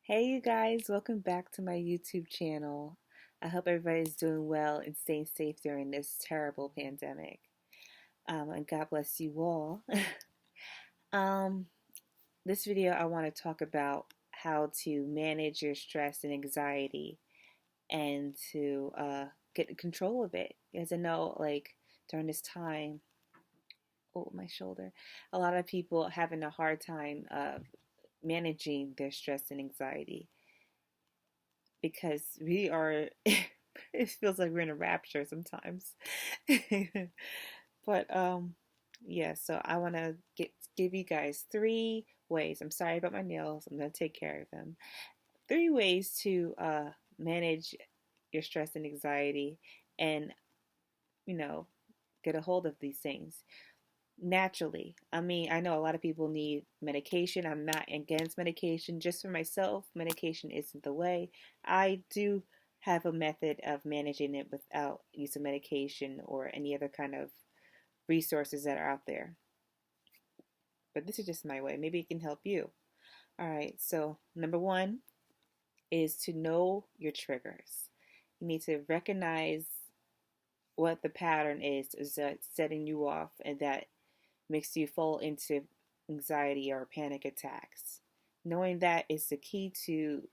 Hey you guys, welcome back to my YouTube channel. I hope everybody's doing well and staying safe during this terrible pandemic. And God bless you all. um, this video I want to talk about how to manage your stress and anxiety and to get control of it. As I know, like during this time, oh my shoulder, a lot of people having a hard time managing their stress and anxiety because we are it feels like we're in a rapture sometimes. but yeah, so I want to give you guys three ways. I'm sorry about my nails. I'm going to take care of them. Three ways to manage your stress and anxiety and you know get a hold of these things naturally. I mean, I know a lot of people need medication. I'm not against medication. Just for myself, medication isn't the way. I do have a method of managing it without use of medication or any other kind of resources that are out there. But this is just my way. Maybe it can help you. All right, so number one is to know your triggers. You need to recognize what the pattern is that setting you off and that makes you fall into anxiety or panic attacks. Knowing that is the key to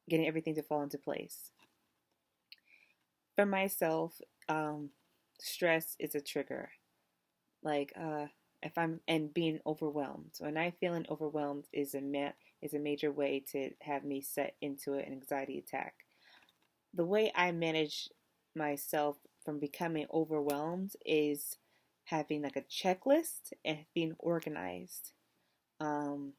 getting everything to fall into place. For myself, stress is a trigger. Like if I'm and being overwhelmed. When I'm feeling overwhelmed is a major way to have me set into an anxiety attack. The way I manage myself from becoming overwhelmed is having like a checklist and being organized. Um,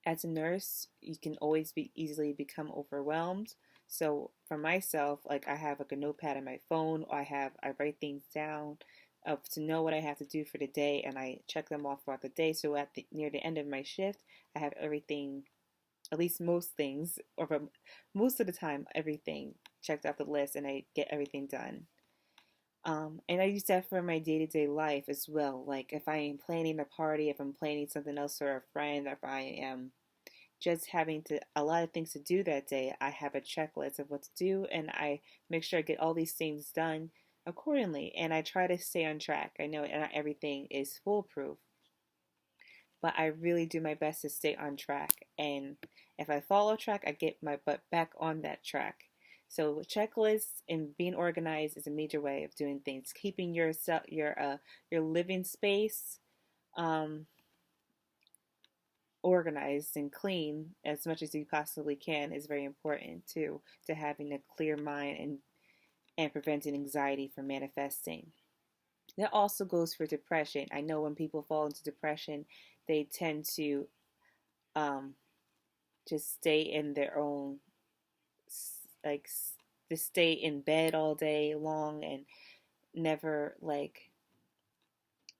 as a nurse, you can always be easily become overwhelmed. So for myself, like I have like a notepad on my phone, or I write things down to know what I have to do for the day, and I check them off throughout the day. So near the end of my shift, I have everything, at least most things, or most of the time, everything checked off the list, and I get everything done. And I use that for my day to day life as well. Like if I am planning a party, if I'm planning something else for a friend, if I am just having to a lot of things to do that day, I have a checklist of what to do, and I make sure I get all these things done accordingly. And I try to stay on track. I know not everything is foolproof, but I really do my best to stay on track. And if I fall off track, I get my butt back on that track. So checklists and being organized is a major way of doing things. Keeping your living space um, organized and clean as much as you possibly can is very important too, to having a clear mind and preventing anxiety from manifesting. That also goes for depression. I know when people fall into depression, they tend to um, just stay in their own, like, just stay in bed all day long and never, like,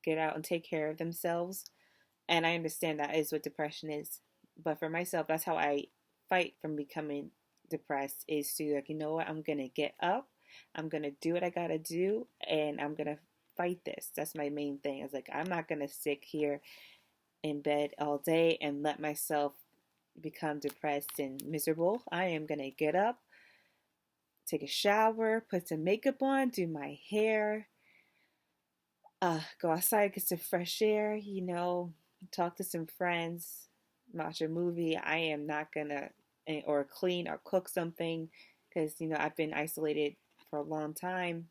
get out and take care of themselves. And I understand that is what depression is. But for myself, that's how I fight from becoming depressed is to, like, you know what, I'm going to get up, I'm going to do what I got to do, and I'm going to fight this. That's my main thing. It's like, I'm not going to sit here in bed all day and let myself become depressed and miserable. I am going to get up, take a shower, put some makeup on, do my hair, go outside, get some fresh air, talk to some friends, watch a movie. I am not going to, or clean or cook something because, I've been isolated for a long time.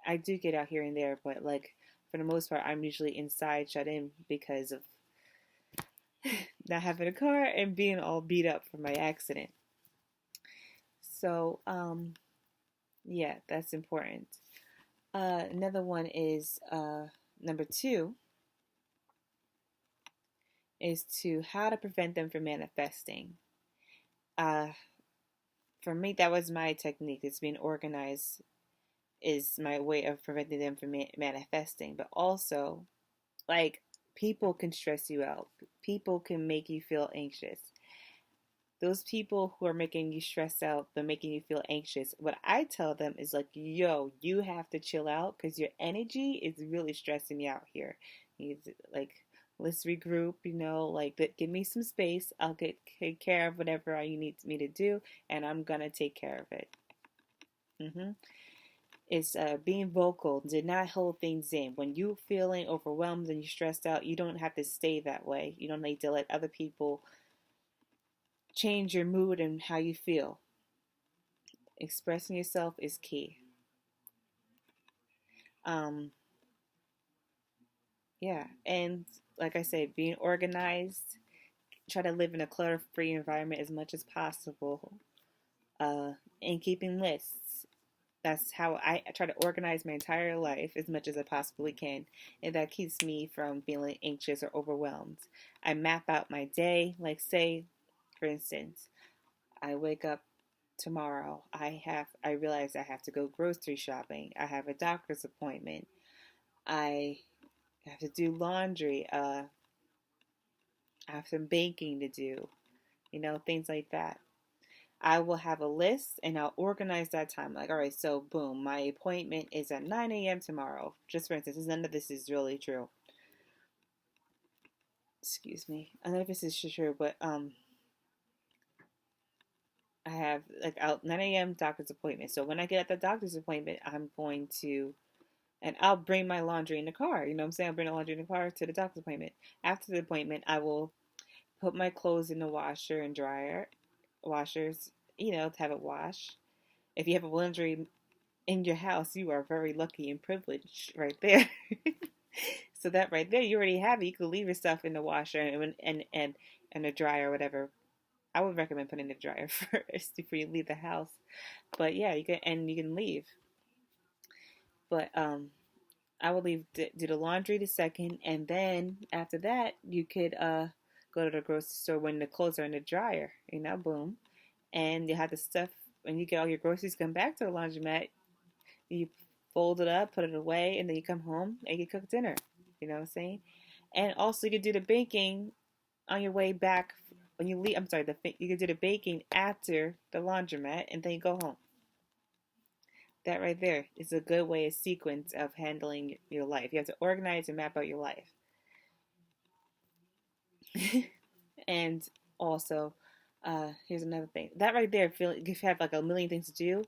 I do get out here and there, but like for the most part, I'm usually inside, shut in because of not having a car and being all beat up from my accident. So, yeah, that's important. Another one is number two is to how to prevent them from manifesting. Uh, for me, that was my technique. It's being organized is my way of preventing them from manifesting. But also, like, people can stress you out. People can make you feel anxious. Those people who are making you stressed out, but making you feel anxious, what I tell them is like, yo, you have to chill out because your energy is really stressing me out here. Like let's regroup, like give me some space. I'll take care of whatever you need me to do, and I'm gonna take care of it. hmm It's being vocal. Did not hold things in. When you feeling overwhelmed and you're stressed out, you don't have to stay that way. You don't need to let other people change your mood and how you feel. Expressing yourself is key. Um, yeah, and like I said, being organized. Try to live in a clutter-free environment as much as possible. Uh, and keeping lists. That's how I try to organize my entire life as much as I possibly can, and that keeps me from feeling anxious or overwhelmed. I map out my day. Like, say, for instance, I wake up tomorrow. I realize I have to go grocery shopping. I have a doctor's appointment. I have to do laundry. I have some baking to do. Things like that. I will have a list and I'll organize that time. Like, all right, so boom, my appointment is at 9 a.m. tomorrow. Just for instance, none of this is really true. Excuse me. None of this is true, but I have like out 9 a.m. doctor's appointment. So when I get at the doctor's appointment, I'm going to, and I'll bring my laundry in the car. You know what I'm saying? I'll bring the laundry in the car to the doctor's appointment. After the appointment, I will put my clothes in the washer and dryer, washers, to have it wash. If you have a laundry in your house, you are very lucky and privileged right there. So that right there, you already have it. You can leave your stuff in the washer and the dryer or whatever. I would recommend putting it in the dryer first before you leave the house. But yeah, you can leave. But I would do the laundry the second, and then after that, you could go to the grocery store when the clothes are in the dryer. Boom, and you have the stuff when you get all your groceries. Come back to the laundromat. You fold it up, put it away, and then you come home and you cook dinner. You know what I'm saying? And also, you could do the baking on your way back when you leave. I'm sorry, you could do the baking after the laundromat, and then you go home. That right there is a good way, a sequence of handling your life. You have to organize and map out your life. And also, here's another thing. That right there, feel if you have like a million things to do,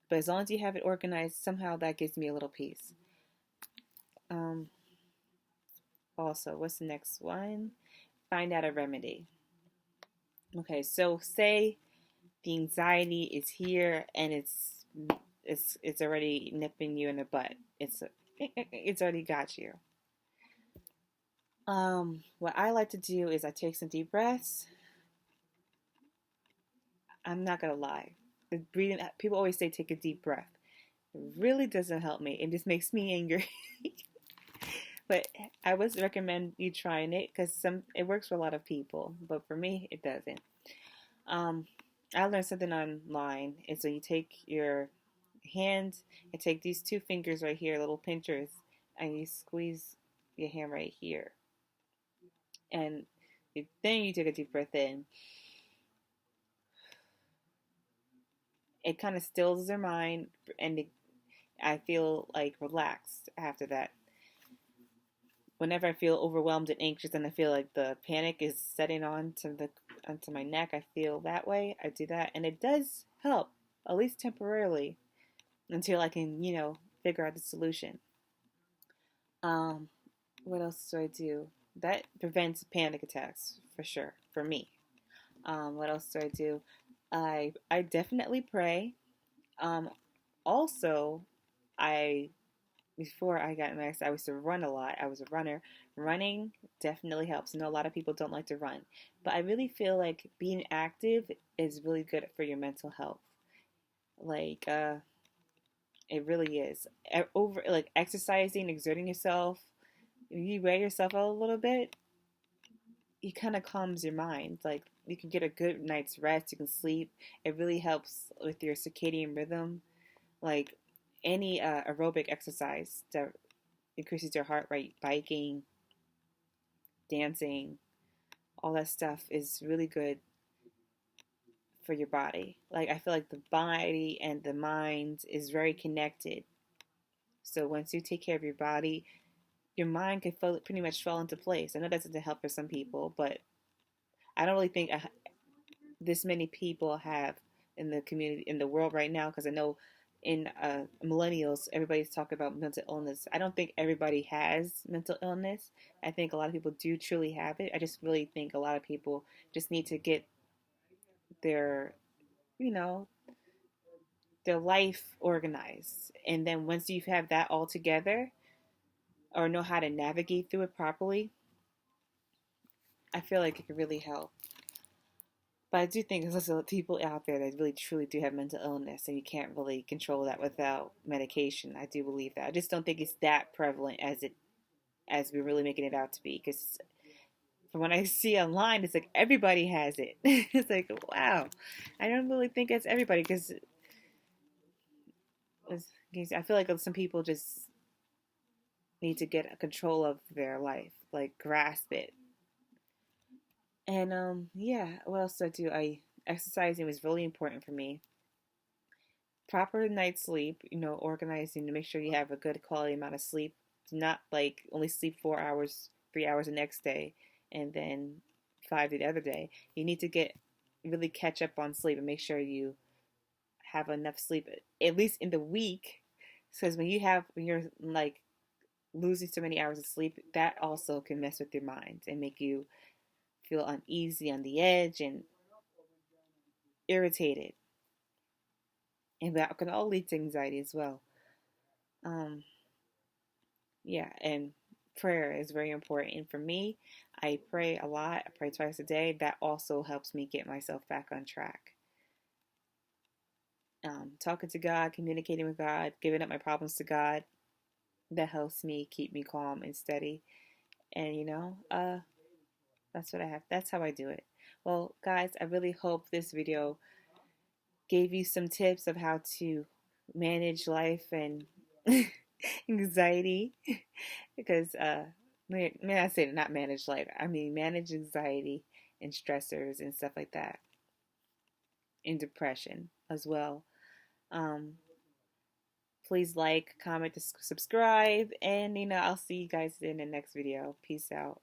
but as long as you have it organized, somehow that gives me a little peace. Um, Also, what's the next one? Find out a remedy. Okay, so say the anxiety is here and it's already nipping you in the butt. It's already got you. What I like to do is I take some deep breaths. I'm not gonna lie. The breathing, people always say take a deep breath. It really doesn't help me. It just makes me angry. But I would recommend you trying it because it works for a lot of people, but for me it doesn't. Um, I learned something online, and so you take your hand and take these two fingers right here, little pinchers, and you squeeze your hand right here, and then you take a deep breath in. It kind of stills their mind, and I feel like relaxed after that. Whenever I feel overwhelmed and anxious, and I feel like the panic is setting onto my neck, I feel that way. I do that, and it does help, at least temporarily, until I can, figure out the solution. Um, what else do I do? That prevents panic attacks for sure for me. What else do I do? I definitely pray. Um, Also, I before I got in my accident, I used to run a lot. I was a runner. Running definitely helps. I know a lot of people don't like to run, but I really feel like being active is really good for your mental health. Like, it really is. Over like exercising, exerting yourself, you wear yourself out a little bit, it kind of calms your mind. Like you can get a good night's rest, you can sleep. It really helps with your circadian rhythm. Like any aerobic exercise that increases your heart rate, biking, dancing, all that stuff is really good for your body. Like I feel like the body and the mind is very connected. So once you take care of your body, your mind could pretty much fall into place. I know that doesn't help for some people, but I don't really think this many people have in the community in the world right now, because I know in millennials everybody's talking about mental illness. I don't think everybody has mental illness. I think a lot of people do truly have it. I just really think a lot of people just need to get their, you know, their life organized, and then once you have that all together or know how to navigate through it properly, I feel like it could really help. But I do think there's lots of people out there that really truly do have mental illness, and you can't really control that without medication. I do believe that. I just don't think it's that prevalent as we're really making it out to be. Because from what I see online, it's like everybody has it. It's like, wow, I don't really think it's everybody, because I feel like some people just need to get control of their life, like grasp it. And yeah, what else do I do? I Exercising was really important for me. Proper night's sleep, organizing to make sure you have a good quality amount of sleep. Do not like only sleep 4 hours, 3 hours the next day, and then five the other day. You need to get really catch up on sleep and make sure you have enough sleep at least in the week. Because when you're like losing so many hours of sleep, that also can mess with your mind and make you feel uneasy, on the edge, and irritated. And that can all lead to anxiety as well. Um, yeah, and prayer is very important. And for me, I pray a lot. I pray twice a day. That also helps me get myself back on track. Talking to God, communicating with God, giving up my problems to God, that helps me keep me calm and steady. And that's what I have. That's how I do it. Well, guys, I really hope this video gave you some tips of how to manage life and anxiety. Because may I say not manage life, I mean manage anxiety and stressors and stuff like that, and depression as well. um Please like, comment, subscribe, and I'll see you guys in the next video. Peace out.